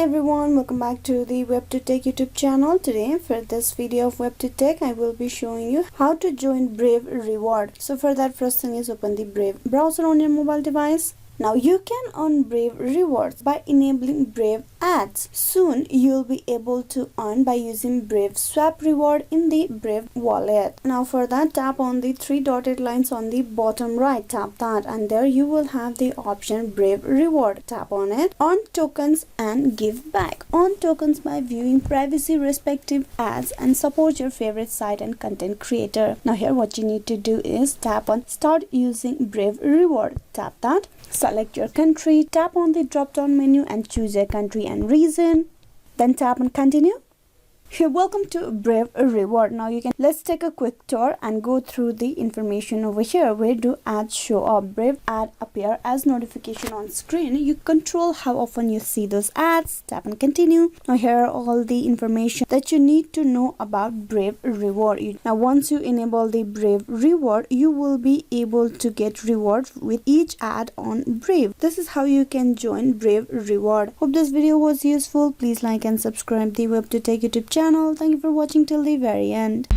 Hi everyone, welcome back to the WebToTech YouTube channel. Today for this video of WebToTech, I will be showing you how to join Brave Reward. So for that, first thing is open the Brave browser on your mobile device. Now you can earn Brave rewards by enabling Brave ads. Soon you'll be able to earn by using Brave swap reward in the Brave wallet. Now for that, tap on the three dotted lines on the bottom right. Tap that and there you will have the option Brave reward. Tap on it. Earn tokens and give back. Earn tokens by viewing privacy respective ads and support your favorite site and content creator. Now here what you need to do is tap on start using Brave reward. Tap that. Select your country, tap on the drop down menu and choose your country and region. Then tap on continue. Here, welcome to Brave Reward. Now let's take a quick tour and go through the information over here. Where do ads show up? Brave ad appear as notification on screen. You control how often you see those ads. Tap and continue. Now here are all the information that you need to know about Brave Reward. Now once you enable the Brave Reward, you will be able to get rewards with each ad on Brave. This is how you can join Brave Reward. Hope this video was useful. Please like and subscribe the WebToTech YouTube channel. Thank you for watching till the very end.